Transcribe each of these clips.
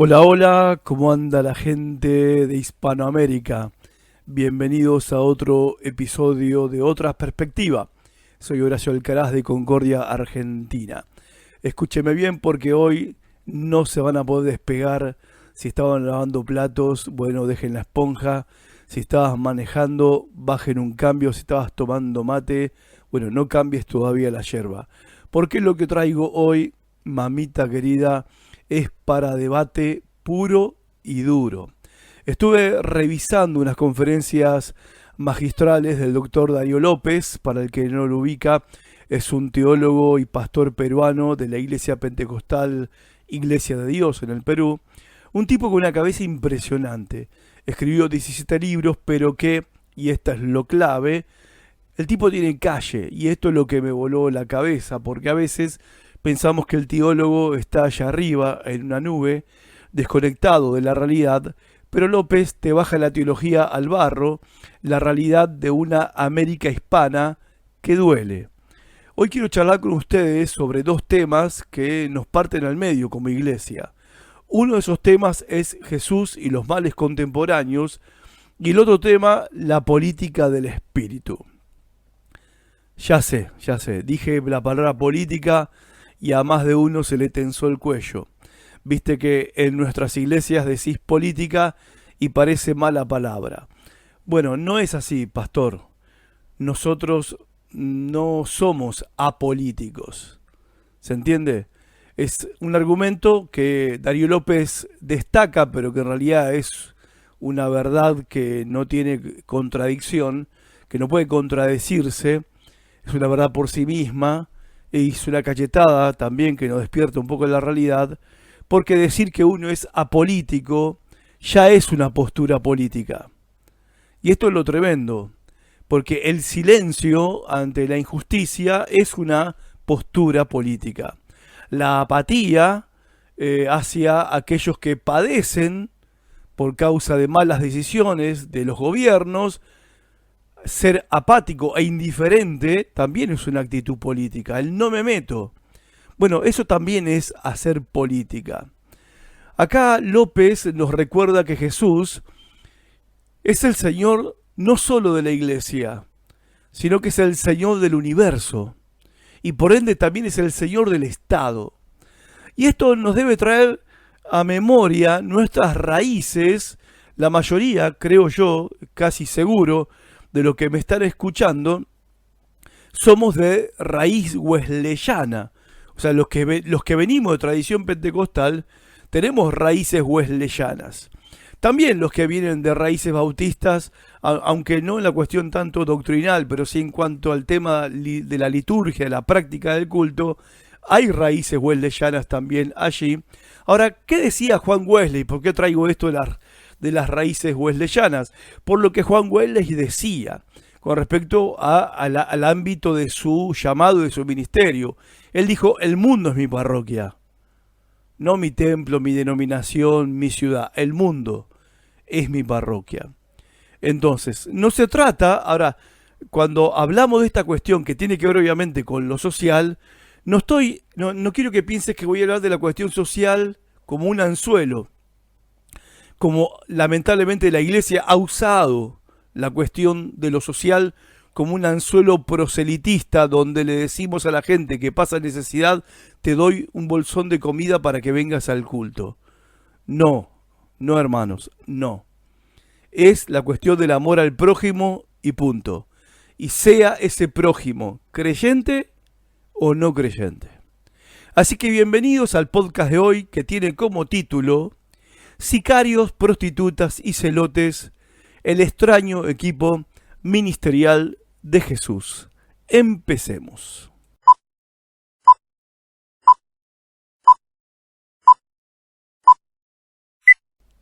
Hola, hola, ¿cómo anda la gente de Hispanoamérica? Bienvenidos a otro episodio de Otra Perspectiva. Soy Horacio Alcaraz de Concordia, Argentina. Escúcheme bien porque hoy no se van a poder despegar. Si estaban lavando platos, bueno, dejen la esponja. Si estabas manejando, bajen un cambio. Si estabas tomando mate, bueno, no cambies todavía la yerba. Porque lo que traigo hoy, mamita querida, es para debate puro y duro. Estuve revisando unas conferencias magistrales del doctor Darío López. Para el que no lo ubica, es un teólogo y pastor peruano de la Iglesia Pentecostal Iglesia de Dios en el Perú. Un tipo con una cabeza impresionante. Escribió 17 libros, pero que, y esta es lo clave, el tipo tiene calle, y esto es lo que me voló la cabeza, porque a veces pensamos que el teólogo está allá arriba, en una nube, desconectado de la realidad, pero López te baja la teología al barro, la realidad de una América hispana que duele. Hoy quiero charlar con ustedes sobre dos temas que nos parten al medio como iglesia. Uno de esos temas es Jesús y los males contemporáneos, y el otro tema, la política del espíritu. Ya sé, dije la palabra política y a más de uno se le tensó el cuello. Viste que en nuestras iglesias decís política y parece mala palabra. Bueno, no es así, pastor. Nosotros no somos apolíticos. ¿Se entiende? Es un argumento que Darío López destaca, pero que en realidad es una verdad que no tiene contradicción, que no puede contradecirse, es una verdad por sí misma, e es una cachetada también que nos despierta un poco de la realidad, porque decir que uno es apolítico ya es una postura política. Y esto es lo tremendo, porque el silencio ante la injusticia es una postura política. La apatía hacia aquellos que padecen por causa de malas decisiones de los gobiernos, ser apático e indiferente también es una actitud política. El no me meto. Bueno, eso también es hacer política. Acá López nos recuerda que Jesús es el Señor no solo de la iglesia, sino que es el Señor del universo. Y por ende también es el Señor del Estado. Y esto nos debe traer a memoria nuestras raíces. La mayoría, creo yo, casi seguro, de lo que me están escuchando, somos de raíz wesleyana. O sea, los que venimos de tradición pentecostal tenemos raíces wesleyanas. También los que vienen de raíces bautistas, aunque no en la cuestión tanto doctrinal, pero sí en cuanto al tema de la liturgia, de la práctica del culto, hay raíces wesleyanas también allí. Ahora, ¿qué decía Juan Wesley? ¿Por qué traigo esto de las raíces wesleyanas? Por lo que Juan Wesley decía con respecto al ámbito de su llamado, de su ministerio. Él dijo, el mundo es mi parroquia, no mi templo, mi denominación, mi ciudad. El mundo es mi parroquia. Entonces, no se trata, ahora, cuando hablamos de esta cuestión que tiene que ver obviamente con lo social, no quiero que pienses que voy a hablar de la cuestión social como un anzuelo, como lamentablemente la iglesia ha usado la cuestión de lo social como un anzuelo proselitista donde le decimos a la gente que pasa necesidad, te doy un bolsón de comida para que vengas al culto. No, no hermanos, no. Es la cuestión del amor al prójimo y punto. Y sea ese prójimo creyente o no creyente. Así que bienvenidos al podcast de hoy que tiene como título Sicarios, prostitutas y celotes, el extraño equipo ministerial de Jesús. Empecemos.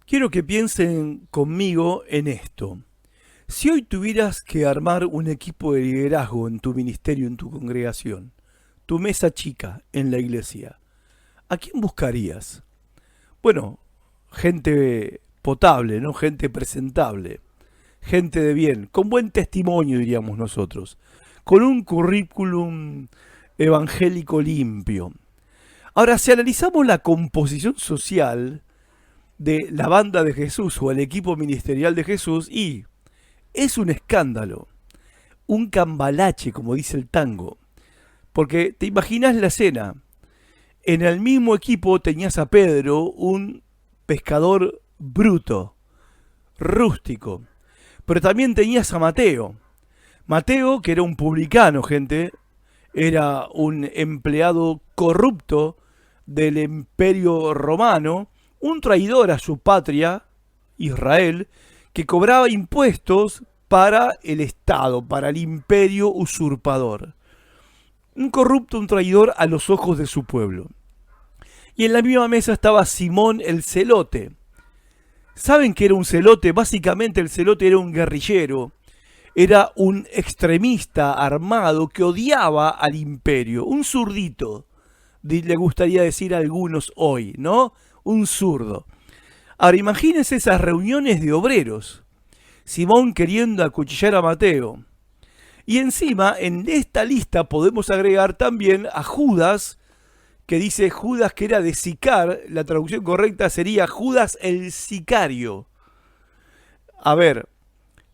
Quiero que piensen conmigo en esto. Si hoy tuvieras que armar un equipo de liderazgo en tu ministerio, en tu congregación, tu mesa chica en la iglesia, ¿a quién buscarías? Bueno, gente potable, ¿no? Gente presentable, gente de bien, con buen testimonio diríamos nosotros, con un currículum evangélico limpio. Ahora, si analizamos la composición social, de la banda de Jesús o el equipo ministerial de Jesús y es un escándalo, un cambalache, como dice el tango. Porque te imaginas la escena. En el mismo equipo tenías a Pedro, un pescador bruto, rústico. Pero también tenías a Mateo. Mateo, que era un publicano, gente, era un empleado corrupto del imperio romano, un traidor a su patria, Israel, que cobraba impuestos para el Estado, para el imperio usurpador. Un corrupto, un traidor a los ojos de su pueblo. Y en la misma mesa estaba Simón el celote. ¿Saben qué era un celote? Básicamente el celote era un guerrillero, era un extremista armado que odiaba al imperio, un zurdito, le gustaría decir a algunos hoy, ¿no? Un zurdo. Ahora imagínense esas reuniones de obreros, Simón queriendo acuchillar a Mateo. Y encima en esta lista podemos agregar también a Judas, que dice Judas que era de sicar, la traducción correcta sería Judas el sicario. A ver,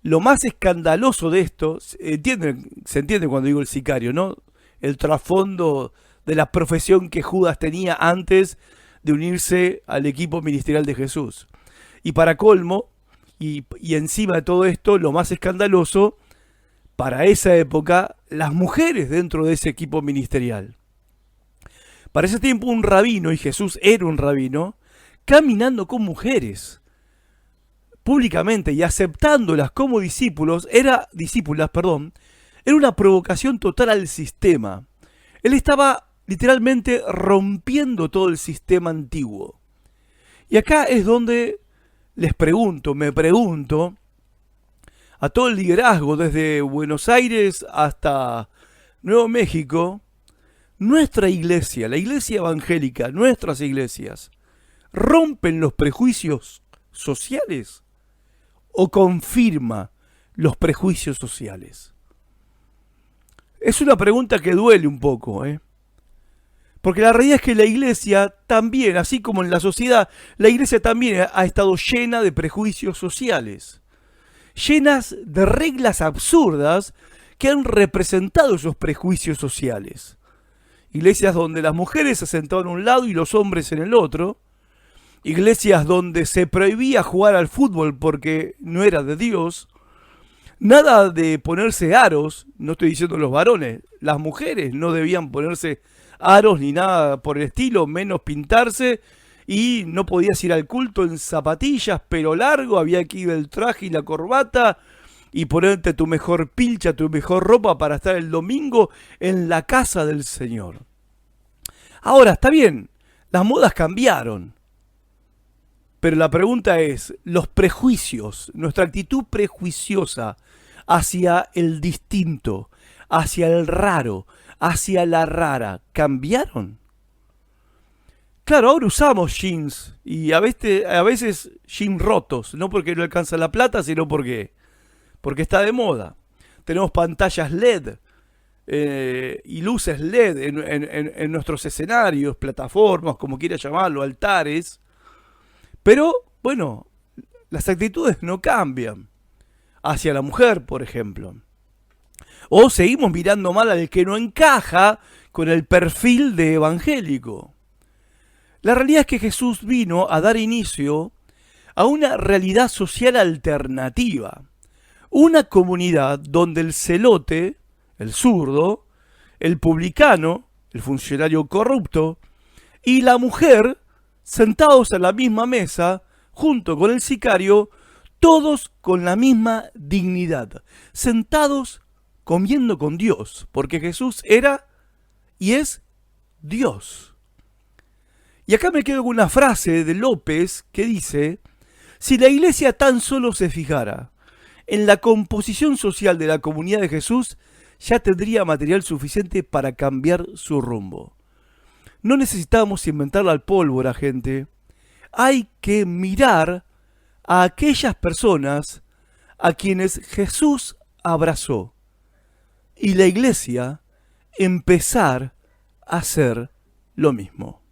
lo más escandaloso de esto, se entiende cuando digo el sicario, ¿no? El trasfondo de la profesión que Judas tenía antes de unirse al equipo ministerial de Jesús. Y para colmo, y encima de todo esto, lo más escandaloso, para esa época, las mujeres dentro de ese equipo ministerial. Para ese tiempo un rabino, y Jesús era un rabino, caminando con mujeres públicamente y aceptándolas como discípulas, era una provocación total al sistema. Él estaba literalmente rompiendo todo el sistema antiguo. Y acá es donde me pregunto, a todo el liderazgo, desde Buenos Aires hasta Nuevo México, nuestra iglesia, la iglesia evangélica, nuestras iglesias, ¿rompen los prejuicios sociales o confirma los prejuicios sociales? Es una pregunta que duele un poco, porque la realidad es que la iglesia también, así como en la sociedad, la iglesia también ha estado llena de prejuicios sociales, llenas de reglas absurdas que han representado esos prejuicios sociales. Iglesias donde las mujeres se sentaban a un lado y los hombres en el otro. Iglesias donde se prohibía jugar al fútbol porque no era de Dios. Nada de ponerse aros, no estoy diciendo los varones, las mujeres no debían ponerse aros ni nada por el estilo, menos pintarse. Y no podías ir al culto en zapatillas, pelo largo, había que ir el traje y la corbata y ponerte tu mejor pilcha, tu mejor ropa para estar el domingo en la casa del Señor. Ahora, está bien, las modas cambiaron, pero la pregunta es, los prejuicios, nuestra actitud prejuiciosa hacia el distinto, hacia el raro, hacia la rara, ¿cambiaron? Claro, ahora usamos jeans y a veces jeans rotos, no porque no alcanza la plata, sino porque está de moda. Tenemos pantallas LED y luces LED en nuestros escenarios, plataformas, como quiera llamarlo, altares. Pero, bueno, las actitudes no cambian hacia la mujer, por ejemplo. O seguimos mirando mal al que no encaja con el perfil de evangélico. La realidad es que Jesús vino a dar inicio a una realidad social alternativa. Una comunidad donde el celote, el zurdo, el publicano, el funcionario corrupto, y la mujer, sentados a la misma mesa, junto con el sicario, todos con la misma dignidad, sentados comiendo con Dios, porque Jesús era y es Dios. Y acá me quedo con una frase de López que dice, si la iglesia tan solo se fijara en la composición social de la comunidad de Jesús, ya tendría material suficiente para cambiar su rumbo. No necesitamos inventar la pólvora, gente. Hay que mirar a aquellas personas a quienes Jesús abrazó y la iglesia empezar a hacer lo mismo.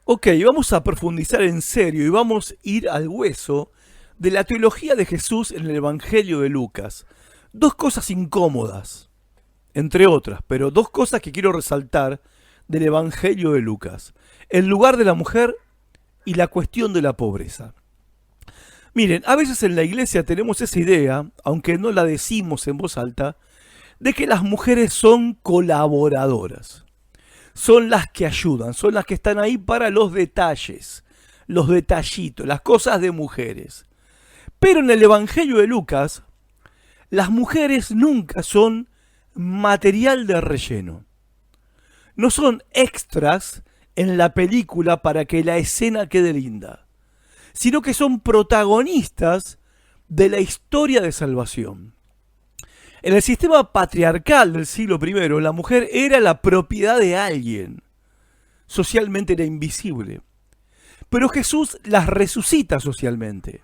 Ok, vamos a profundizar en serio y vamos a ir al hueso de la teología de Jesús en el Evangelio de Lucas. Dos cosas incómodas, entre otras, pero dos cosas que quiero resaltar del Evangelio de Lucas. El lugar de la mujer y la cuestión de la pobreza. Miren, a veces en la iglesia tenemos esa idea, aunque no la decimos en voz alta, de que las mujeres son colaboradoras. Son las que ayudan, son las que están ahí para los detalles, los detallitos, las cosas de mujeres. Pero en el Evangelio de Lucas, las mujeres nunca son material de relleno. No son extras en la película para que la escena quede linda, sino que son protagonistas de la historia de salvación. En el sistema patriarcal del siglo I, la mujer era la propiedad de alguien. Socialmente era invisible. Pero Jesús las resucita socialmente.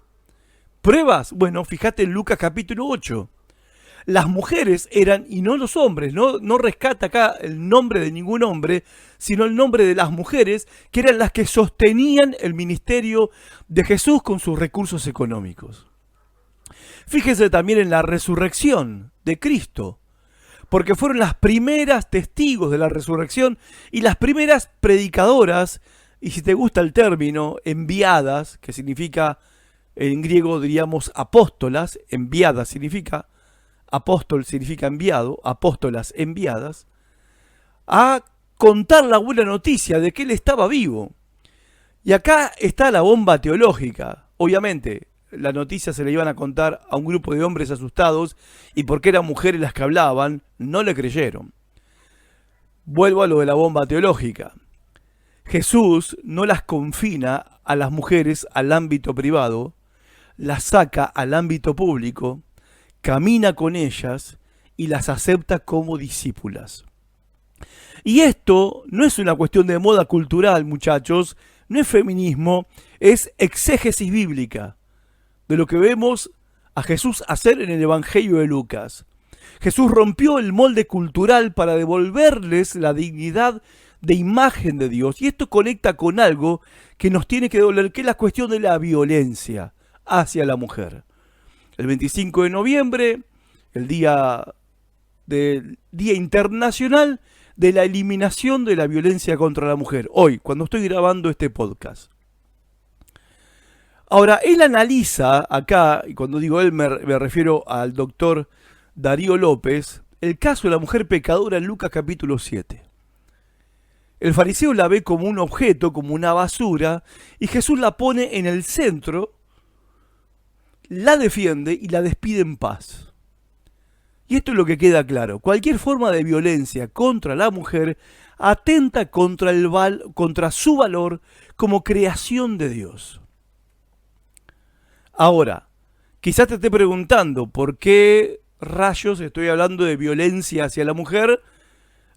¿Pruebas? Bueno, fíjate en Lucas capítulo 8. Las mujeres eran, y no los hombres, no rescata acá el nombre de ningún hombre, sino el nombre de las mujeres, que eran las que sostenían el ministerio de Jesús con sus recursos económicos. Fíjese también en la resurrección de Cristo, porque fueron las primeras testigos de la resurrección y las primeras predicadoras, y si te gusta el término, enviadas, que significa, en griego diríamos apóstolas, enviadas significa, apóstol significa enviado, apóstolas enviadas, a contar la buena noticia de que él estaba vivo. Y acá está la bomba teológica, obviamente. La noticia se le iban a contar a un grupo de hombres asustados y porque eran mujeres las que hablaban, no le creyeron. Vuelvo a lo de la bomba teológica. Jesús no las confina a las mujeres al ámbito privado, las saca al ámbito público, camina con ellas y las acepta como discípulas. Y esto no es una cuestión de moda cultural, muchachos, no es feminismo, es exégesis bíblica de lo que vemos a Jesús hacer en el Evangelio de Lucas. Jesús rompió el molde cultural para devolverles la dignidad de imagen de Dios. Y esto conecta con algo que nos tiene que doler, que es la cuestión de la violencia hacia la mujer. El 25 de noviembre, el Día Internacional de la Eliminación de la Violencia contra la Mujer. Hoy, cuando estoy grabando este podcast. Ahora, él analiza acá, y cuando digo él me refiero al doctor Darío López, el caso de la mujer pecadora en Lucas capítulo 7. El fariseo la ve como un objeto, como una basura, y Jesús la pone en el centro, la defiende y la despide en paz. Y esto es lo que queda claro. Cualquier forma de violencia contra la mujer atenta contra su valor como creación de Dios. Ahora, quizás te esté preguntando por qué rayos estoy hablando de violencia hacia la mujer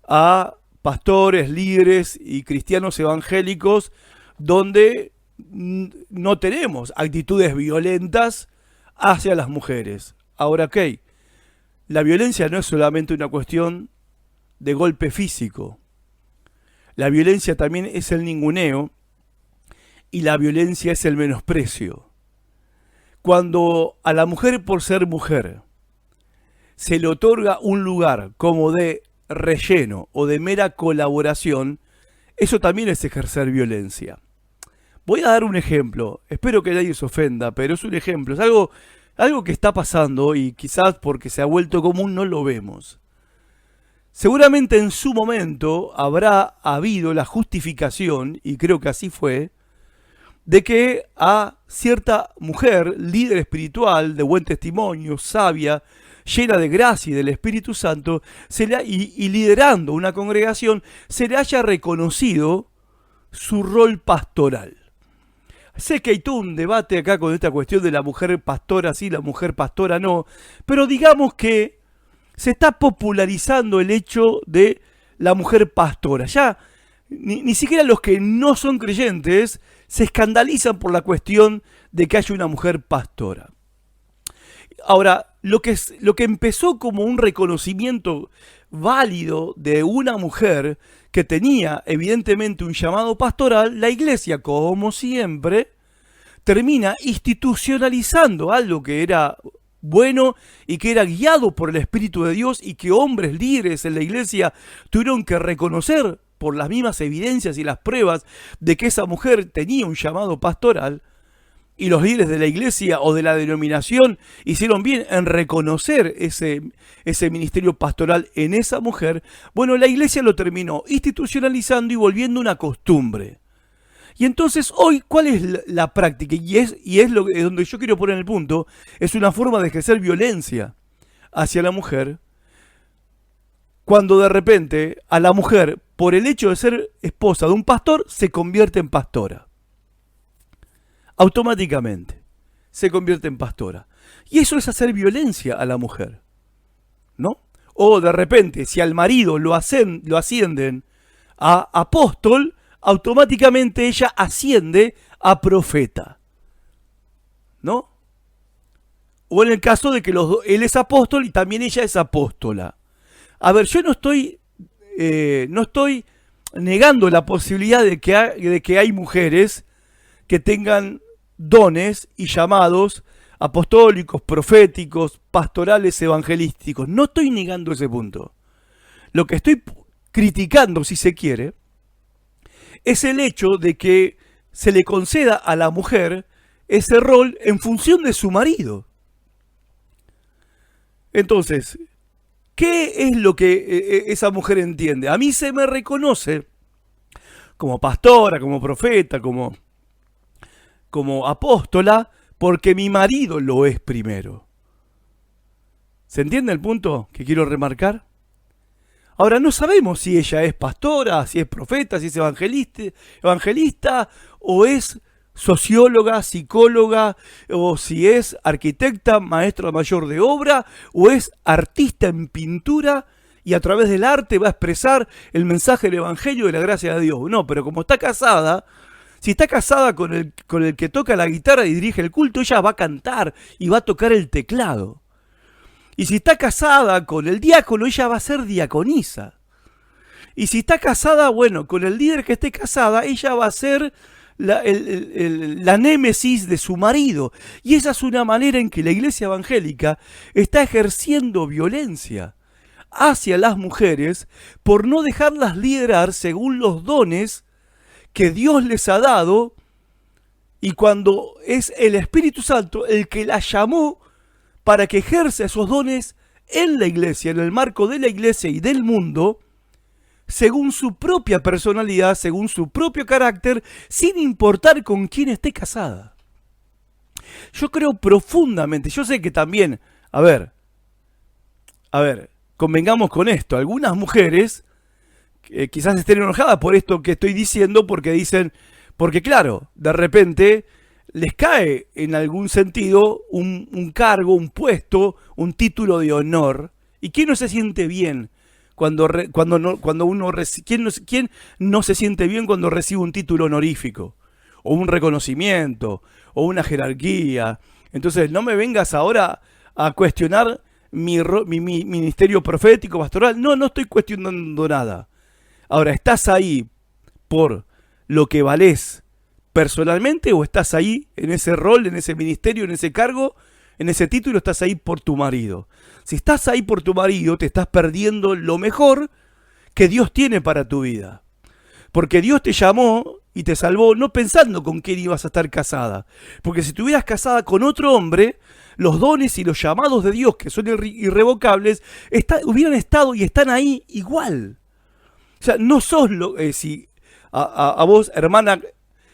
a pastores, líderes y cristianos evangélicos donde no tenemos actitudes violentas hacia las mujeres. Ahora, ok, la violencia no es solamente una cuestión de golpe físico. La violencia también es el ninguneo y la violencia es el menosprecio. Cuando a la mujer por ser mujer se le otorga un lugar como de relleno o de mera colaboración, eso también es ejercer violencia. Voy a dar un ejemplo, espero que nadie se ofenda, pero es un ejemplo, es algo que está pasando y quizás porque se ha vuelto común no lo vemos. Seguramente en su momento habrá habido la justificación, y creo que así fue, de que a cierta mujer, líder espiritual, de buen testimonio, sabia, llena de gracia y del Espíritu Santo, y liderando una congregación, se le haya reconocido su rol pastoral. Sé que hay todo un debate acá con esta cuestión de la mujer pastora sí, la mujer pastora no, pero digamos que se está popularizando el hecho de la mujer pastora. Ya ni siquiera los que no son creyentes se escandalizan por la cuestión de que haya una mujer pastora. Ahora, lo que empezó como un reconocimiento válido de una mujer que tenía evidentemente un llamado pastoral, la iglesia, como siempre, termina institucionalizando algo que era bueno y que era guiado por el Espíritu de Dios y que hombres líderes en la iglesia tuvieron que reconocer por las mismas evidencias y las pruebas de que esa mujer tenía un llamado pastoral. Y los líderes de la iglesia o de la denominación hicieron bien en reconocer ese ministerio pastoral en esa mujer. Bueno, la iglesia lo terminó institucionalizando y volviendo una costumbre. Y entonces hoy, ¿cuál es la práctica? Y es donde yo quiero poner el punto, es una forma de ejercer violencia hacia la mujer, cuando de repente a la mujer, por el hecho de ser esposa de un pastor, se convierte en pastora. Automáticamente se convierte en pastora. Y eso es hacer violencia a la mujer, ¿no? O de repente, si al marido lo ascienden a apóstol, automáticamente ella asciende a profeta, ¿no? O en el caso de que él es apóstol y también ella es apóstola. A ver, yo no estoy negando la posibilidad de que hay mujeres que tengan dones y llamados apostólicos, proféticos, pastorales, evangelísticos. No estoy negando ese punto. Lo que estoy criticando, si se quiere, es el hecho de que se le conceda a la mujer ese rol en función de su marido. Entonces, ¿qué es lo que esa mujer entiende? A mí se me reconoce como pastora, como profeta, como apóstola, porque mi marido lo es primero. ¿Se entiende el punto que quiero remarcar? Ahora, no sabemos si ella es pastora, si es profeta, si es evangelista o es socióloga, psicóloga, o si es arquitecta, maestra mayor de obra, o es artista en pintura y a través del arte va a expresar el mensaje del evangelio de la gracia de Dios. No, pero como está casada, si está casada con el que toca la guitarra y dirige el culto, ella va a cantar y va a tocar el teclado. Y si está casada con el diácono, ella va a ser diaconisa. Y si está casada, bueno, con el líder que esté casada, ella va a ser la némesis de su marido. Y esa es una manera en que la iglesia evangélica está ejerciendo violencia hacia las mujeres por no dejarlas liderar según los dones que Dios les ha dado, y cuando es el Espíritu Santo el que la llamó para que ejerza esos dones en la iglesia, en el marco de la iglesia y del mundo, según su propia personalidad, según su propio carácter, sin importar con quién esté casada. Yo creo profundamente, yo sé que también, a ver, convengamos con esto, algunas mujeres quizás estén enojadas por esto que estoy diciendo, porque claro, de repente les cae en algún sentido un cargo, un puesto, un título de honor. ¿Y quién no se siente bien ¿quién no se siente bien cuando recibe un título honorífico? O un reconocimiento, o una jerarquía. Entonces no me vengas ahora a cuestionar mi ministerio profético, pastoral. No estoy cuestionando nada. Ahora, ¿estás ahí por lo que valés personalmente o estás ahí en ese rol, en ese ministerio, en ese cargo, en ese título, estás ahí por tu marido? Si estás ahí por tu marido, te estás perdiendo lo mejor que Dios tiene para tu vida. Porque Dios te llamó y te salvó no pensando con quién ibas a estar casada. Porque si estuvieras casada con otro hombre, los dones y los llamados de Dios, que son irrevocables, hubieran estado y están ahí igual. O sea, no sos a vos, hermana,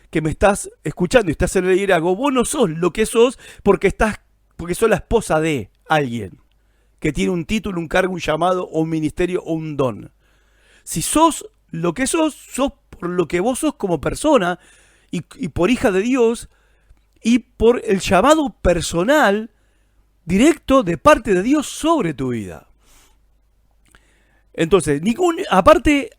que me estás escuchando y estás en el liderazgo, vos no sos lo que sos porque sos la esposa de alguien que tiene un título, un cargo, un llamado, o un ministerio, o un don. Si sos lo que sos por lo que vos sos como persona y por hija de Dios y por el llamado personal directo de parte de Dios sobre tu vida. Entonces, aparte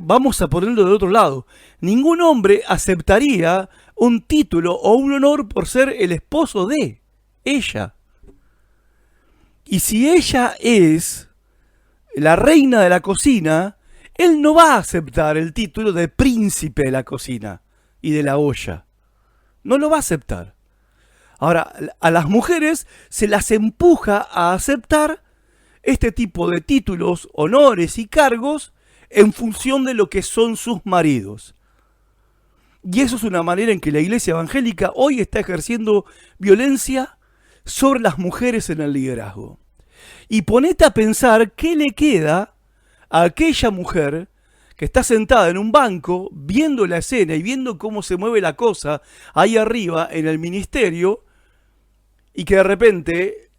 vamos a ponerlo del otro lado, ningún hombre aceptaría un título o un honor por ser el esposo de ella. Y si ella es la reina de la cocina, él no va a aceptar el título de príncipe de la cocina y de la olla. No lo va a aceptar. Ahora, a las mujeres se las empuja a aceptar este tipo de títulos, honores y cargos en función de lo que son sus maridos. Y eso es una manera en que la iglesia evangélica hoy está ejerciendo violencia sobre las mujeres en el liderazgo. Y ponete a pensar qué le queda a aquella mujer que está sentada en un banco viendo la escena y viendo cómo se mueve la cosa ahí arriba en el ministerio, y que de repente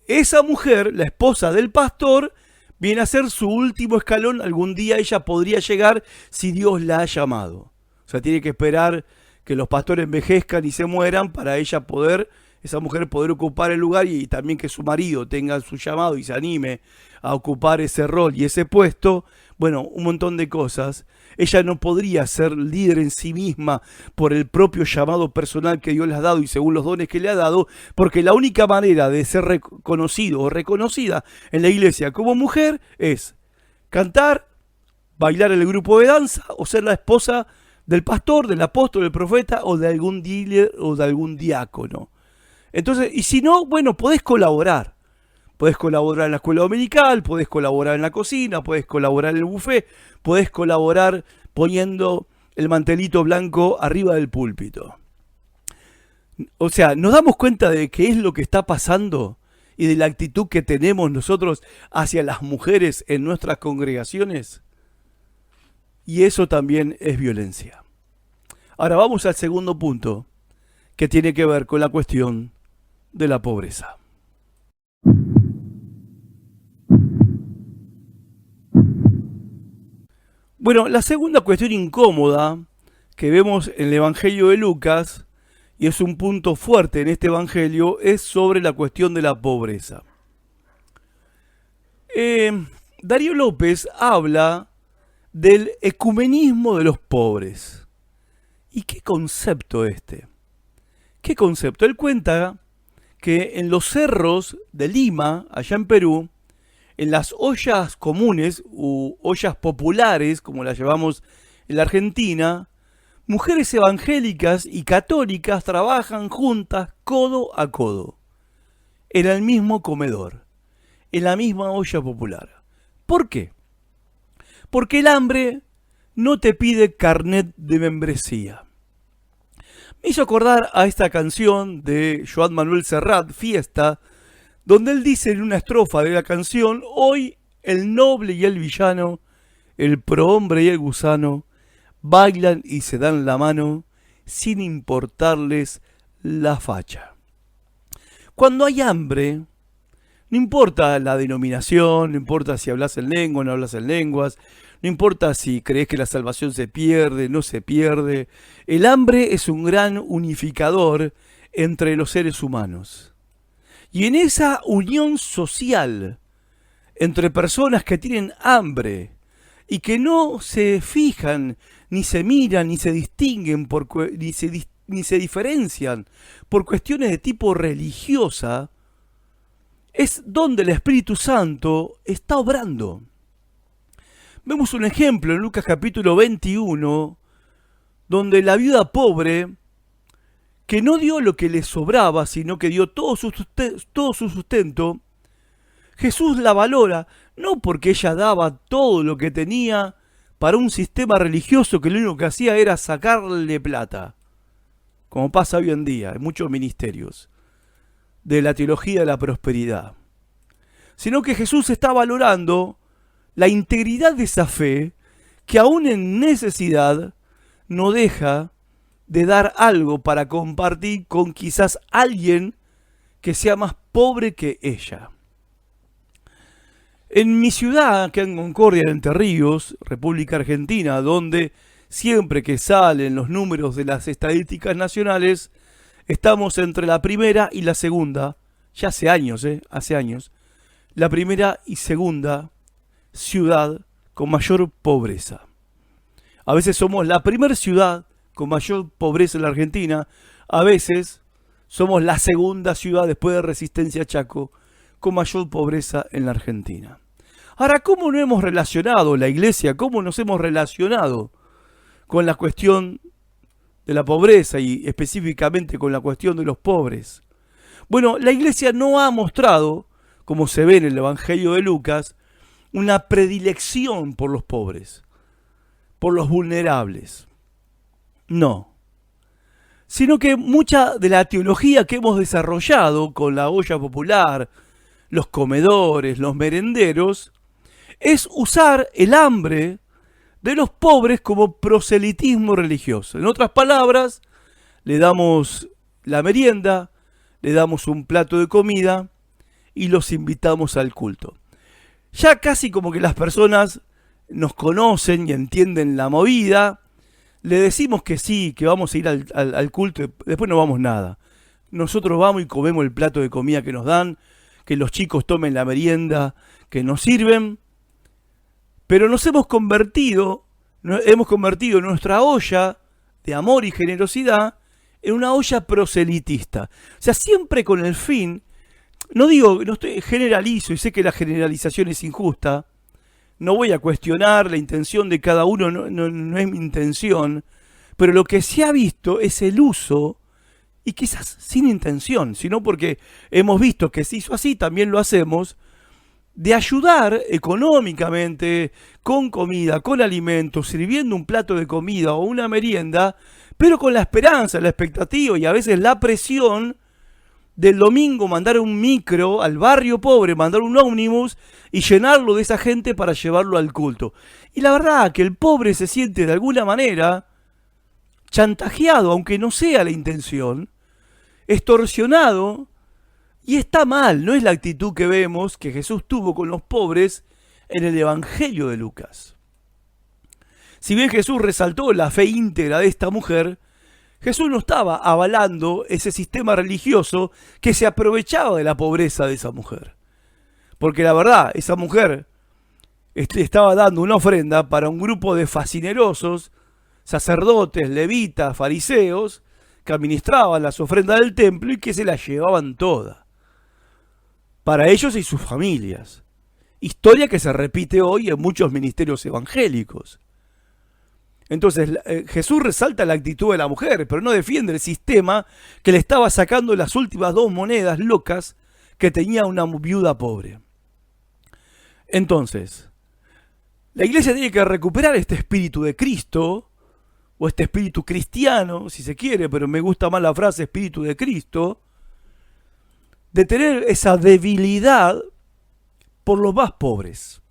esa mujer, la esposa del pastor, viene a ser su último escalón. Algún día ella podría llegar si Dios la ha llamado. O sea, tiene que esperar que los pastores envejezcan y se mueran para ella poder, esa mujer poder ocupar el lugar, y también que su marido tenga su llamado y se anime a ocupar ese rol y ese puesto. Bueno, un montón de cosas. Ella no podría ser líder en sí misma por el propio llamado personal que Dios le ha dado y según los dones que le ha dado, porque la única manera de ser reconocido o reconocida en la iglesia como mujer es cantar, bailar en el grupo de danza o ser la esposa del pastor, del apóstol, del profeta o de algún líder o de algún diácono. Entonces, y si no, bueno, podés colaborar. Podés colaborar en la escuela dominical, podés colaborar en la cocina, podés colaborar en el buffet, podés colaborar poniendo el mantelito blanco arriba del púlpito. O sea, ¿nos damos cuenta de qué es lo que está pasando y de la actitud que tenemos nosotros hacia las mujeres en nuestras congregaciones? Y eso también es violencia. Ahora vamos al segundo punto, que tiene que ver con la cuestión de la pobreza. Bueno, la segunda cuestión incómoda que vemos en el Evangelio de Lucas, y es un punto fuerte en este Evangelio, es sobre la cuestión de la pobreza. Darío López habla del ecumenismo de los pobres. ¿Y qué concepto este? ¿Qué concepto? Él cuenta que en los cerros de Lima, allá en Perú, en las ollas comunes u ollas populares, como las llevamos en la Argentina, mujeres evangélicas y católicas trabajan juntas codo a codo, en el mismo comedor, en la misma olla popular. ¿Por qué? Porque el hambre no te pide carnet de membresía. Me hizo acordar a esta canción de Joan Manuel Serrat, Fiesta, donde él dice en una estrofa de la canción: hoy el noble y el villano, el prohombre y el gusano, bailan y se dan la mano sin importarles la facha. Cuando hay hambre, no importa la denominación, no importa si hablas en lengua o no hablas en lenguas, no importa si crees que la salvación se pierde, no se pierde. El hambre es un gran unificador entre los seres humanos. Y en esa unión social entre personas que tienen hambre y que no se fijan, ni se miran, ni se distinguen, ni se diferencian por cuestiones de tipo religiosa, es donde el Espíritu Santo está obrando. Vemos un ejemplo en Lucas capítulo 21, donde la viuda pobre, que no dio lo que le sobraba, sino que dio todo su sustento, Jesús la valora, no porque ella daba todo lo que tenía para un sistema religioso que lo único que hacía era sacarle plata, como pasa hoy en día en muchos ministerios de la teología de la prosperidad, sino que Jesús está valorando la integridad de esa fe que aún en necesidad no deja de dar algo para compartir con quizás alguien que sea más pobre que ella. En mi ciudad, acá en Concordia, en Entre Ríos, República Argentina, donde siempre que salen los números de las estadísticas nacionales, estamos entre la primera y la segunda, ya hace años, la primera y segunda ciudad con mayor pobreza. A veces somos la primera ciudad con mayor pobreza en la Argentina, a veces somos la segunda ciudad después de Resistencia Chaco con mayor pobreza en la Argentina. Ahora, ¿cómo no hemos relacionado la iglesia? ¿Cómo nos hemos relacionado con la cuestión de la pobreza y específicamente con la cuestión de los pobres? Bueno, la iglesia no ha mostrado, como se ve en el Evangelio de Lucas, una predilección por los pobres, por los vulnerables. No. Sino que mucha de la teología que hemos desarrollado con la olla popular, los comedores, los merenderos, es usar el hambre de los pobres como proselitismo religioso. En otras palabras, le damos la merienda, le damos un plato de comida y los invitamos al culto. Ya casi como que las personas nos conocen y entienden la movida, le decimos que sí, que vamos a ir al culto, y después no vamos nada. Nosotros vamos y comemos el plato de comida que nos dan, que los chicos tomen la merienda que nos sirven, pero nos hemos convertido nuestra olla de amor y generosidad en una olla proselitista. O sea, siempre con el fin, no generalizo y sé que la generalización es injusta, no voy a cuestionar la intención de cada uno, no es mi intención, pero lo que se ha visto es el uso, y quizás sin intención, sino porque hemos visto que se hizo así, también lo hacemos, de ayudar económicamente, con comida, con alimentos, sirviendo un plato de comida o una merienda, pero con la esperanza, la expectativa y a veces la presión del domingo mandar un micro al barrio pobre, mandar un ómnibus y llenarlo de esa gente para llevarlo al culto. Y la verdad que el pobre se siente de alguna manera chantajeado, aunque no sea la intención, extorsionado, y está mal, no es la actitud que vemos que Jesús tuvo con los pobres en el Evangelio de Lucas. Si bien Jesús resaltó la fe íntegra de esta mujer, Jesús no estaba avalando ese sistema religioso que se aprovechaba de la pobreza de esa mujer. Porque la verdad, esa mujer estaba dando una ofrenda para un grupo de facinerosos, sacerdotes, levitas, fariseos, que administraban las ofrendas del templo y que se las llevaban todas, para ellos y sus familias. Historia que se repite hoy en muchos ministerios evangélicos. Entonces Jesús resalta la actitud de la mujer, pero no defiende el sistema que le estaba sacando las últimas 2 monedas locas que tenía una viuda pobre. Entonces, la iglesia tiene que recuperar este espíritu de Cristo, o este espíritu cristiano, si se quiere, pero me gusta más la frase espíritu de Cristo, de tener esa debilidad por los más pobres.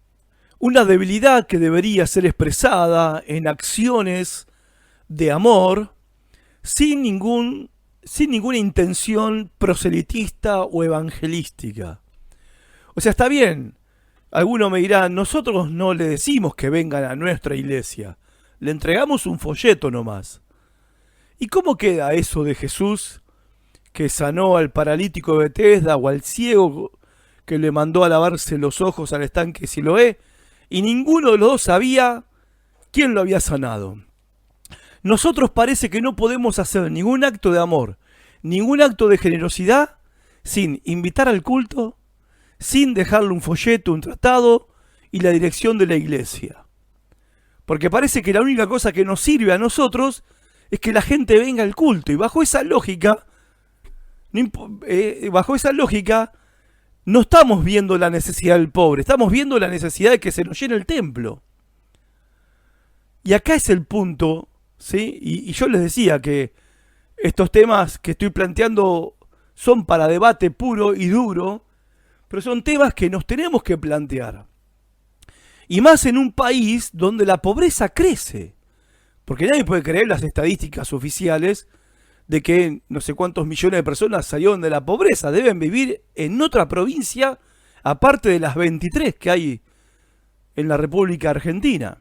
Una debilidad que debería ser expresada en acciones de amor sin ninguna intención proselitista o evangelística. O sea, está bien, algunos me dirán, nosotros no le decimos que vengan a nuestra iglesia, le entregamos un folleto nomás. ¿Y cómo queda eso de Jesús que sanó al paralítico de Betesda o al ciego que le mandó a lavarse los ojos al estanque Siloé? Y ninguno de los dos sabía quién lo había sanado. Nosotros parece que no podemos hacer ningún acto de amor, ningún acto de generosidad, sin invitar al culto, sin dejarle un folleto, un tratado y la dirección de la iglesia. Porque parece que la única cosa que nos sirve a nosotros es que la gente venga al culto. Y bajo esa lógica, no estamos viendo la necesidad del pobre, estamos viendo la necesidad de que se nos llene el templo. Y acá es el punto, ¿sí? Y yo les decía que estos temas que estoy planteando son para debate puro y duro, pero son temas que nos tenemos que plantear. Y más en un país donde la pobreza crece. Porque nadie puede creer las estadísticas oficiales de que no sé cuántos millones de personas salieron de la pobreza. Deben vivir en otra provincia, aparte de las 23 que hay en la República Argentina.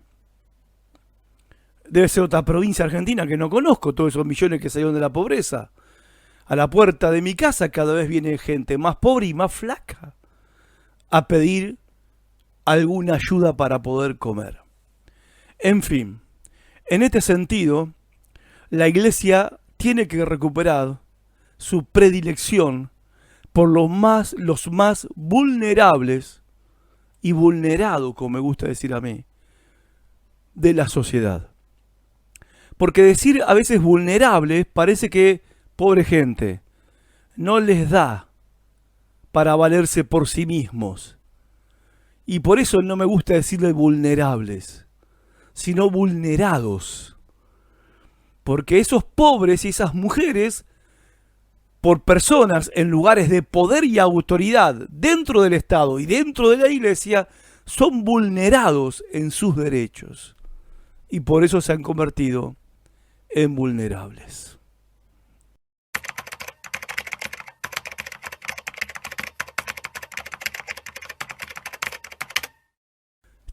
Debe ser otra provincia argentina que no conozco, todos esos millones que salieron de la pobreza. A la puerta de mi casa cada vez viene gente más pobre y más flaca a pedir alguna ayuda para poder comer. En fin, en este sentido, la iglesia tiene que recuperar su predilección por los más vulnerables y vulnerados, como me gusta decir a mí, de la sociedad. Porque decir a veces vulnerables parece que, pobre gente, no les da para valerse por sí mismos. Y por eso no me gusta decirle vulnerables, sino vulnerados. Porque esos pobres y esas mujeres, por personas en lugares de poder y autoridad dentro del Estado y dentro de la Iglesia, son vulnerados en sus derechos. Y por eso se han convertido en vulnerables.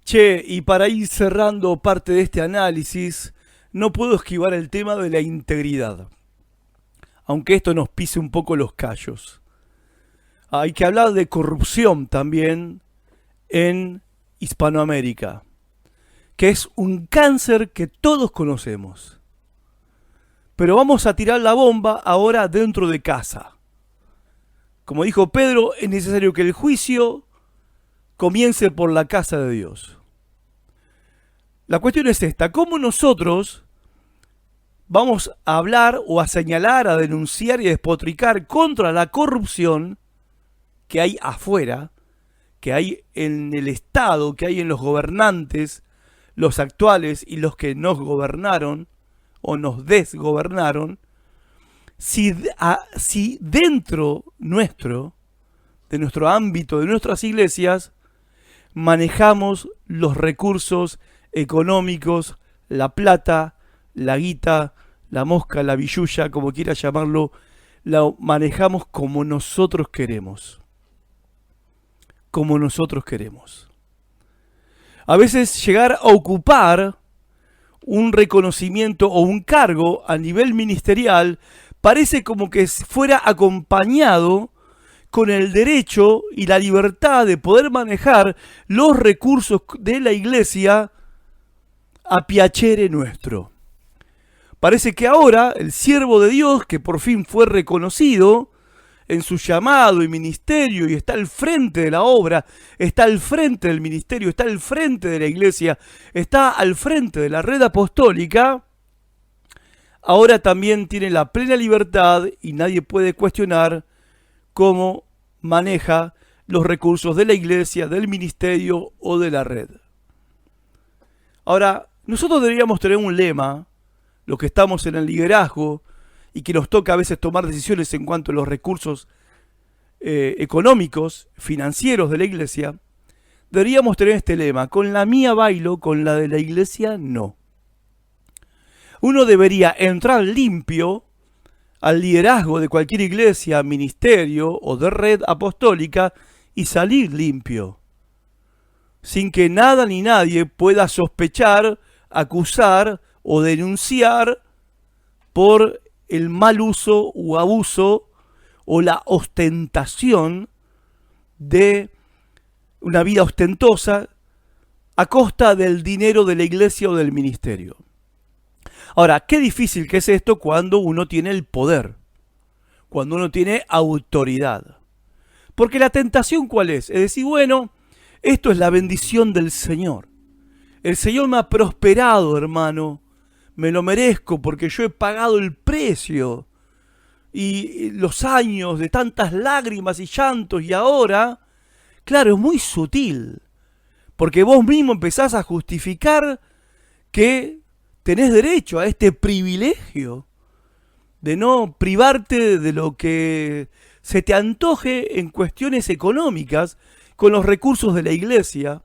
Che, y para ir cerrando parte de este análisis, no puedo esquivar el tema de la integridad, aunque esto nos pise un poco los callos. Hay que hablar de corrupción también en Hispanoamérica, que es un cáncer que todos conocemos. Pero vamos a tirar la bomba ahora dentro de casa. Como dijo Pedro, es necesario que el juicio comience por la casa de Dios. La cuestión es esta: ¿cómo nosotros vamos a hablar o a señalar, a denunciar y a despotricar contra la corrupción que hay afuera, que hay en el Estado, que hay en los gobernantes, los actuales y los que nos gobernaron o nos desgobernaron, si dentro de nuestro ámbito, de nuestras iglesias, manejamos los recursos económicos, la plata, la guita, la mosca, la billulla, como quiera llamarlo, la manejamos como nosotros queremos. Como nosotros queremos. A veces llegar a ocupar un reconocimiento o un cargo a nivel ministerial parece como que fuera acompañado con el derecho y la libertad de poder manejar los recursos de la iglesia a piacere nuestro. Parece que ahora el siervo de Dios, que por fin fue reconocido en su llamado y ministerio y está al frente de la obra, está al frente del ministerio, está al frente de la iglesia, está al frente de la red apostólica, ahora también tiene la plena libertad y nadie puede cuestionar cómo maneja los recursos de la iglesia, del ministerio o de la red. Ahora, nosotros deberíamos tener un lema, los que estamos en el liderazgo y que nos toca a veces tomar decisiones en cuanto a los recursos económicos, financieros de la iglesia, deberíamos tener este lema: con la mía bailo, con la de la iglesia no. Uno debería entrar limpio al liderazgo de cualquier iglesia, ministerio o de red apostólica y salir limpio, sin que nada ni nadie pueda sospechar, acusar o denunciar por el mal uso o abuso o la ostentación de una vida ostentosa a costa del dinero de la iglesia o del ministerio. Ahora, qué difícil que es esto cuando uno tiene el poder, cuando uno tiene autoridad. Porque la tentación, ¿cuál es? Es decir, bueno, esto es la bendición del Señor. El Señor me ha prosperado, hermano. Me lo merezco porque yo he pagado el precio. Y los años de tantas lágrimas y llantos y ahora, claro, es muy sutil. Porque vos mismo empezás a justificar que tenés derecho a este privilegio de no privarte de lo que se te antoje en cuestiones económicas con los recursos de la iglesia,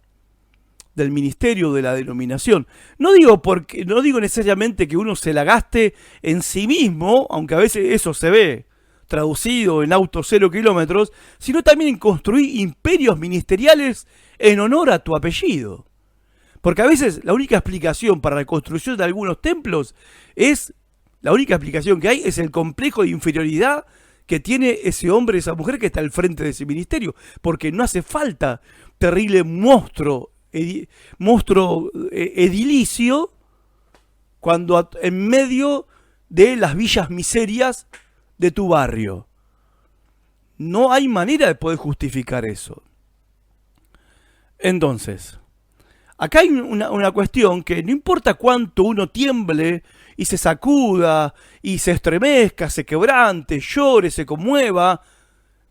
del ministerio, de la denominación. No digo necesariamente que uno se la gaste en sí mismo, aunque a veces eso se ve traducido en autos 0 kilómetros, sino también en construir imperios ministeriales en honor a tu apellido. Porque a veces la única explicación para la construcción de algunos templos la única explicación que hay es el complejo de inferioridad que tiene ese hombre, esa mujer que está al frente de ese ministerio. Porque no hace falta terrible monstruo edilicio cuando en medio de las villas miserias de tu barrio. No hay manera de poder justificar eso. Entonces, acá hay una cuestión que no importa cuánto uno tiemble y se sacuda y se estremezca, se quebrante, llore, se conmueva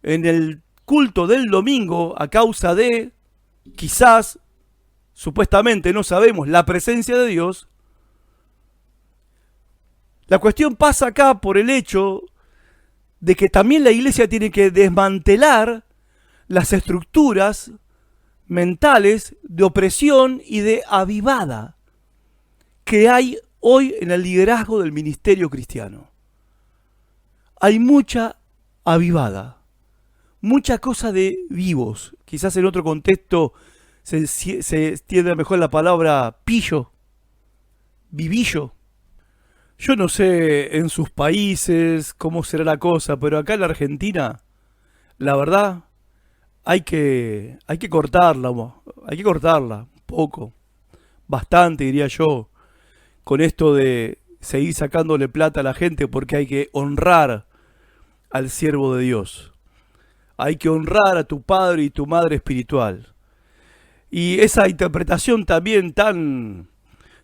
en el culto del domingo a causa de, quizás, supuestamente no sabemos, la presencia de Dios. La cuestión pasa acá por el hecho de que también la iglesia tiene que desmantelar las estructuras mentales de opresión y de avivada que hay hoy en el liderazgo del ministerio cristiano. Hay mucha avivada, mucha cosa de vivos. Quizás en otro contexto se entienda mejor la palabra pillo, vivillo. Yo no sé en sus países cómo será la cosa, pero acá en la Argentina, la verdad, hay que cortarla un poco, bastante diría yo, con esto de seguir sacándole plata a la gente, porque hay que honrar al siervo de Dios. Hay que honrar a tu padre y tu madre espiritual. Y esa interpretación también tan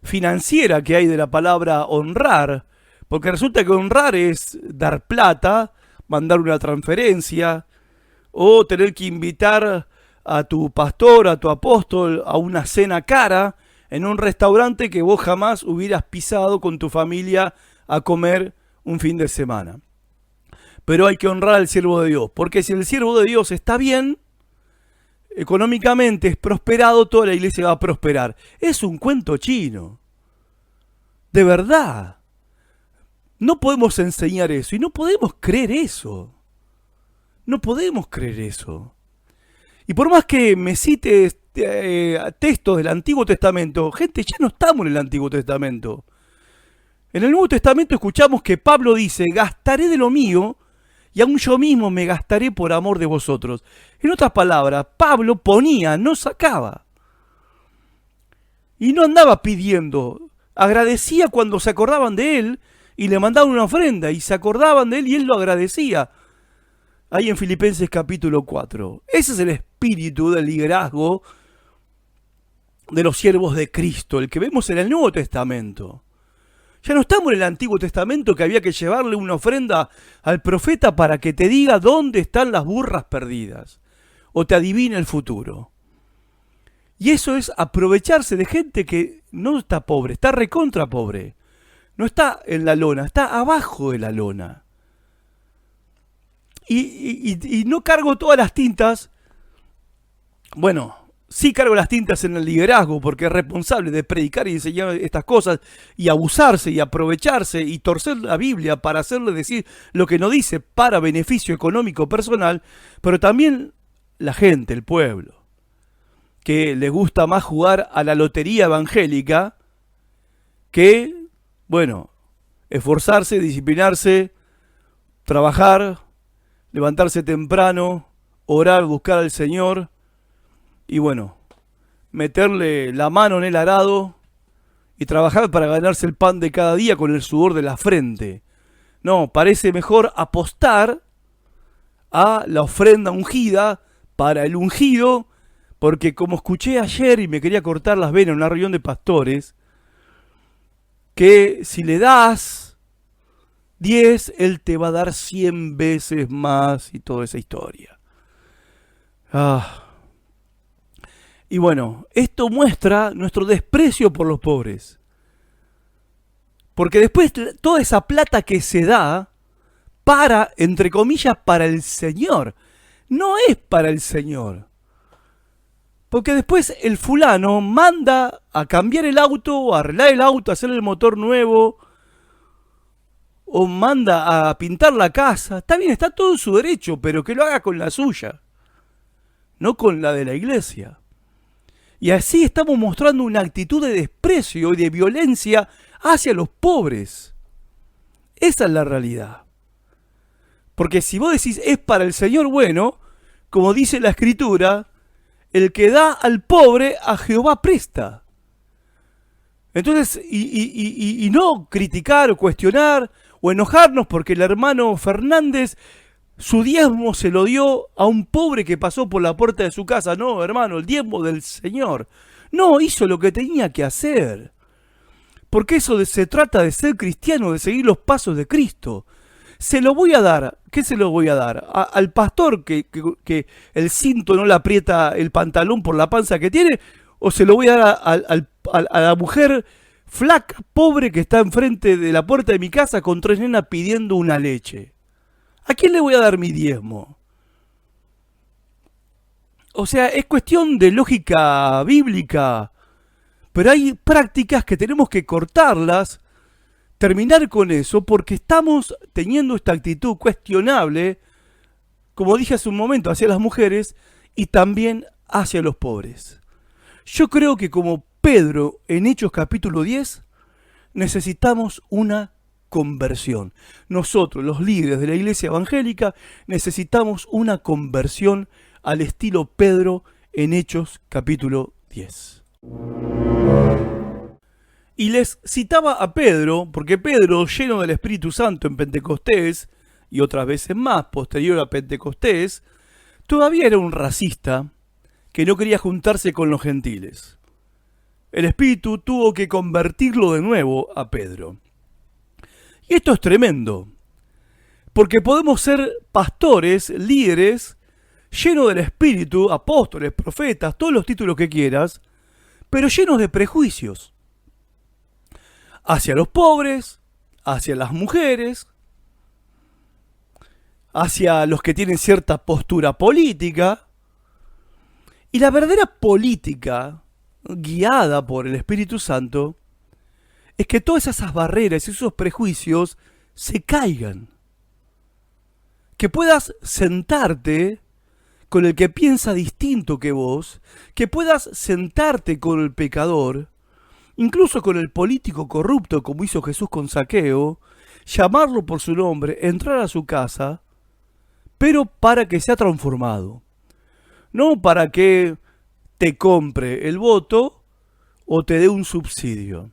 financiera que hay de la palabra honrar, porque resulta que honrar es dar plata, mandar una transferencia, o tener que invitar a tu pastor, a tu apóstol, a una cena cara en un restaurante que vos jamás hubieras pisado con tu familia a comer un fin de semana. Pero hay que honrar al siervo de Dios, porque si el siervo de Dios está bien, económicamente es prosperado, toda la iglesia va a prosperar. Es un cuento chino. De verdad. No podemos enseñar eso y no podemos creer eso. No podemos creer eso. Y por más que me cites textos del Antiguo Testamento, gente, ya no estamos en el Antiguo Testamento. En el Nuevo Testamento escuchamos que Pablo dice, gastaré de lo mío y aún yo mismo me gastaré por amor de vosotros. En otras palabras, Pablo ponía, no sacaba. Y no andaba pidiendo, agradecía cuando se acordaban de él y le mandaban una ofrenda y se acordaban de él y él lo agradecía. Ahí en Filipenses capítulo 4. Ese es el espíritu del liderazgo de los siervos de Cristo, el que vemos en el Nuevo Testamento. Ya no estamos en el Antiguo Testamento que había que llevarle una ofrenda al profeta para que te diga dónde están las burras perdidas o te adivine el futuro. Y eso es aprovecharse de gente que no está pobre, está recontra pobre. No está en la lona, está abajo de la lona. Y no cargo todas las tintas. Bueno, sí cargo las tintas en el liderazgo porque es responsable de predicar y enseñar estas cosas y abusarse y aprovecharse y torcer la Biblia para hacerle decir lo que no dice para beneficio económico personal, pero también la gente, el pueblo, que le gusta más jugar a la lotería evangélica que, bueno, esforzarse, disciplinarse, trabajar, levantarse temprano, orar, buscar al Señor y bueno, meterle la mano en el arado y trabajar para ganarse el pan de cada día con el sudor de la frente. No, parece mejor apostar a la ofrenda ungida para el ungido, porque como escuché ayer y me quería cortar las venas en una reunión de pastores, que si le das 10, él te va a dar 100 veces más y toda esa historia. Y bueno, esto muestra nuestro desprecio por los pobres. Porque después toda esa plata que se da para, entre comillas, para el Señor. No es para el Señor. Porque después el fulano manda a cambiar el auto, a arreglar el auto, a hacerle el motor nuevo, o manda a pintar la casa. Está bien, está todo en su derecho, pero que lo haga con la suya, no con la de la iglesia. Y así estamos mostrando una actitud de desprecio y de violencia hacia los pobres. Esa es la realidad. Porque si vos decís es para el Señor, bueno, como dice la Escritura, el que da al pobre a Jehová presta. Entonces, y no criticar o cuestionar o enojarnos porque el hermano Fernández Su diezmo se lo dio a un pobre que pasó por la puerta de su casa. No, hermano, el diezmo del Señor. No, hizo lo que tenía que hacer. Porque se trata de ser cristiano, de seguir los pasos de Cristo. Se lo voy a dar. ¿Qué se lo voy a dar? Al pastor que el cinto no le aprieta el pantalón por la panza que tiene. ¿O se lo voy a dar a la mujer flaca, pobre, que está enfrente de la puerta de mi casa con 3 nenas pidiendo una leche? ¿A quién le voy a dar mi diezmo? O sea, es cuestión de lógica bíblica. Pero hay prácticas que tenemos que cortarlas, terminar con eso, porque estamos teniendo esta actitud cuestionable, como dije hace un momento, hacia las mujeres y también hacia los pobres. Yo creo que como Pedro en Hechos capítulo 10, necesitamos una conversión. Nosotros, los líderes de la iglesia evangélica, necesitamos una conversión al estilo Pedro en Hechos capítulo 10. Y les citaba a Pedro, porque Pedro, lleno del Espíritu Santo en Pentecostés, y otras veces más, posterior a Pentecostés, todavía era un racista que no quería juntarse con los gentiles. El Espíritu tuvo que convertirlo de nuevo a Pedro. Y esto es tremendo, porque podemos ser pastores, líderes, llenos del Espíritu, apóstoles, profetas, todos los títulos que quieras, pero llenos de prejuicios. Hacia los pobres, hacia las mujeres, hacia los que tienen cierta postura política. Y la verdadera política, guiada por el Espíritu Santo, es que todas esas barreras y esos prejuicios se caigan. Que puedas sentarte con el que piensa distinto que vos, que puedas sentarte con el pecador, incluso con el político corrupto como hizo Jesús con Zaqueo, llamarlo por su nombre, entrar a su casa, pero para que sea transformado. No para que te compre el voto o te dé un subsidio.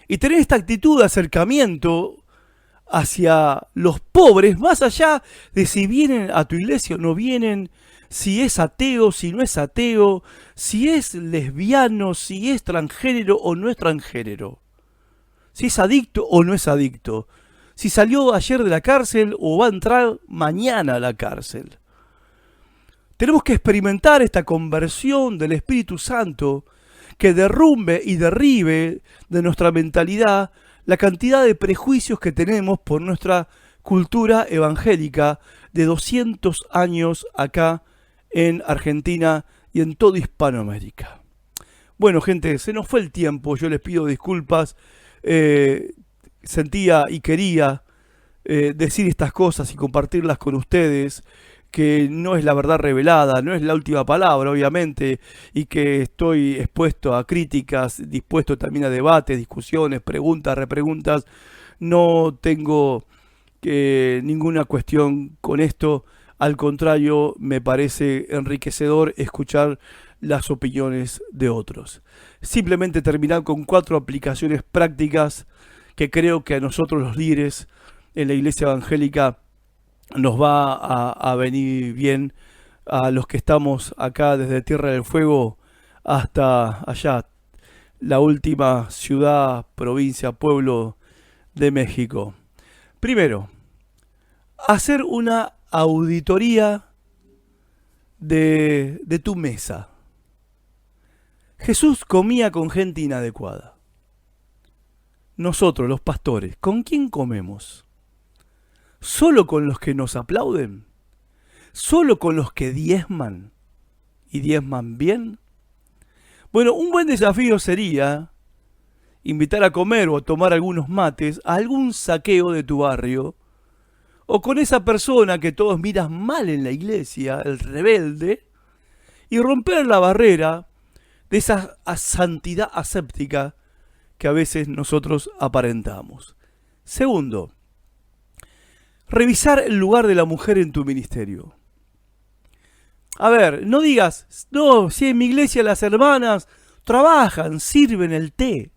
Y tener esta actitud de acercamiento hacia los pobres, más allá de si vienen a tu iglesia o no vienen, si es ateo, si no es ateo, si es lesbiano, si es transgénero o no es transgénero, si es adicto o no es adicto, si salió ayer de la cárcel o va a entrar mañana a la cárcel. Tenemos que experimentar esta conversión del Espíritu Santo que derrumbe y derribe de nuestra mentalidad la cantidad de prejuicios que tenemos por nuestra cultura evangélica de 200 años acá en Argentina y en toda Hispanoamérica. Bueno, gente, se nos fue el tiempo, yo les pido disculpas. Sentía y quería decir estas cosas y compartirlas con ustedes, que no es la verdad revelada, no es la última palabra, obviamente, y que estoy expuesto a críticas, dispuesto también a debates, discusiones, preguntas, repreguntas. No tengo ninguna cuestión con esto, al contrario, me parece enriquecedor escuchar las opiniones de otros. Simplemente terminar con 4 aplicaciones prácticas que creo que a nosotros los líderes en la iglesia evangélica nos va a venir bien, a los que estamos acá desde Tierra del Fuego hasta allá, la última ciudad, provincia, pueblo de México. Primero, hacer una auditoría de tu mesa. Jesús comía con gente inadecuada. Nosotros, los pastores, ¿con quién comemos? ¿Solo con los que nos aplauden? ¿Solo con los que diezman? ¿Y diezman bien? Bueno, un buen desafío sería invitar a comer o a tomar algunos mates a algún saqueo de tu barrio, o con esa persona que todos miran mal en la iglesia, el rebelde, y romper la barrera de esa santidad aséptica que a veces nosotros aparentamos. Segundo, revisar el lugar de la mujer en tu ministerio. A ver, no digas, no, si en mi iglesia las hermanas trabajan, sirven el té.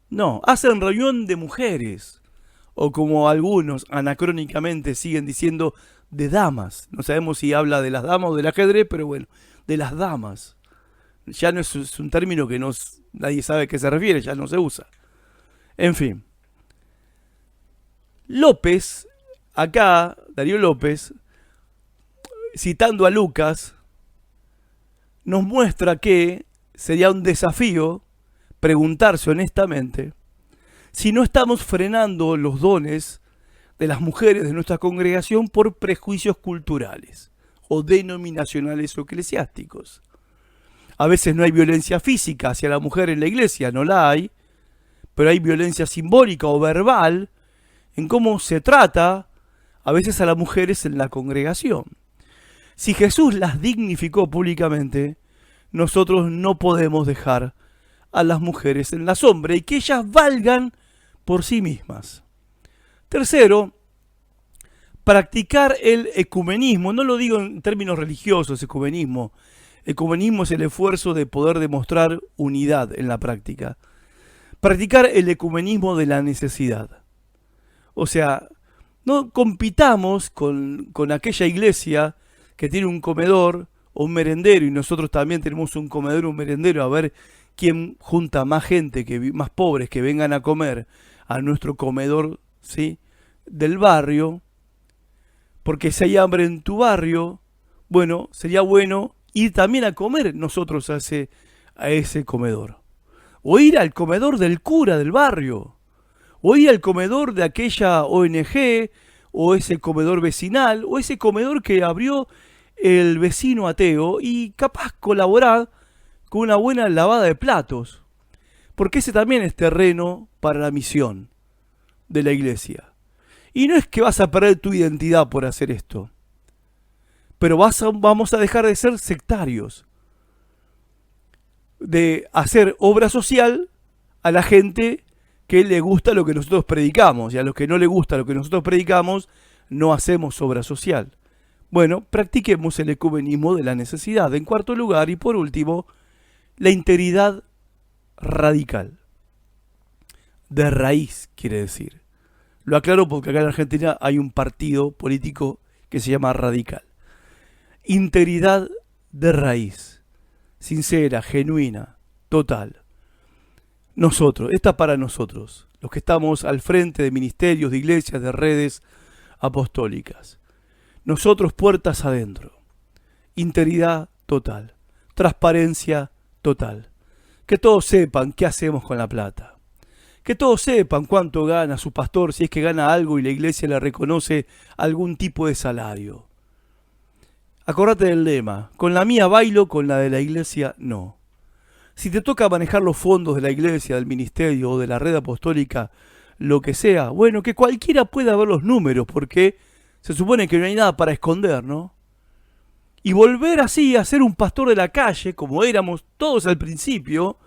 No, hacen reunión de mujeres. o como algunos anacrónicamente siguen diciendo, de damas. No sabemos si habla de las damas o del ajedrez, pero bueno, de las damas. Ya no es un término que nadie sabe a qué se refiere, ya no se usa. En fin. López, acá, Darío López, citando a Lucas, nos muestra que sería un desafío preguntarse honestamente si no estamos frenando los dones de las mujeres de nuestra congregación por prejuicios culturales o denominacionales o eclesiásticos. A veces no hay violencia física hacia la mujer en la iglesia, no la hay, pero hay violencia simbólica o verbal en cómo se trata a veces a las mujeres en la congregación. Si Jesús las dignificó públicamente, nosotros no podemos dejar a las mujeres en la sombra y que ellas valgan por sí mismas. Tercero, practicar el ecumenismo. No lo digo en términos religiosos, ecumenismo. Ecumenismo es el esfuerzo de poder demostrar unidad en la práctica. Practicar el ecumenismo de la necesidad. O sea, no compitamos con aquella iglesia que tiene un comedor o un merendero y nosotros también tenemos un comedor o un merendero, a ver quién junta más gente, más pobres que vengan a comer a nuestro comedor, ¿sí?, del barrio, porque si hay hambre en tu barrio, bueno, sería bueno ir también a comer nosotros a ese comedor. O ir al comedor del cura del barrio, o ir al comedor de aquella ONG, o ese comedor vecinal, o ese comedor que abrió el vecino ateo y capaz colaborar con una buena lavada de platos, porque ese también es terreno para la misión de la iglesia. Y no es que vas a perder tu identidad por hacer esto, pero vamos a dejar de ser sectarios, de hacer obra social a la gente que le gusta lo que nosotros predicamos, y a los que no le gusta lo que nosotros predicamos, no hacemos obra social. Bueno, practiquemos el ecumenismo de la necesidad. En cuarto lugar, y por último, la integridad radical. De raíz, quiere decir. Lo aclaro porque acá en Argentina hay un partido político que se llama Radical. Integridad de raíz. Sincera, genuina, total. Nosotros, esta para nosotros, los que estamos al frente de ministerios, de iglesias, de redes apostólicas. Nosotros puertas adentro. Integridad total. Transparencia total. Que todos sepan qué hacemos con la plata. Que todos sepan cuánto gana su pastor, si es que gana algo y la iglesia le reconoce algún tipo de salario. Acordate del lema, con la mía bailo, con la de la iglesia no. Si te toca manejar los fondos de la iglesia, del ministerio o de la red apostólica, lo que sea, bueno, que cualquiera pueda ver los números, porque se supone que no hay nada para esconder, ¿no? Y volver así a ser un pastor de la calle, como éramos todos al principio,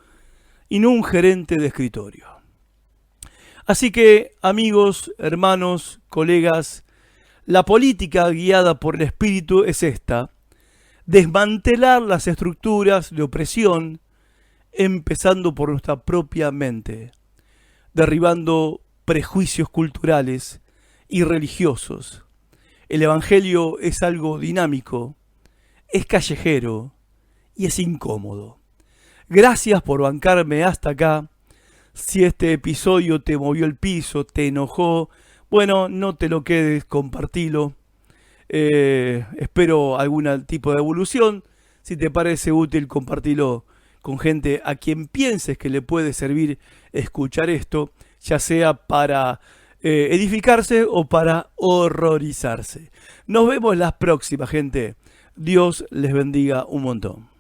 y no un gerente de escritorio. Así que, amigos, hermanos, colegas, la política guiada por el Espíritu es esta: desmantelar las estructuras de opresión, empezando por nuestra propia mente, derribando prejuicios culturales y religiosos. El Evangelio es algo dinámico, es callejero y es incómodo. Gracias por bancarme hasta acá. Si este episodio te movió el piso, te enojó, bueno, no te lo quedes, compartilo. Espero algún tipo de evolución. Si te parece útil, compartilo con gente a quien pienses que le puede servir escuchar esto, ya sea para edificarse o para horrorizarse. Nos vemos la próxima, gente. Dios les bendiga un montón.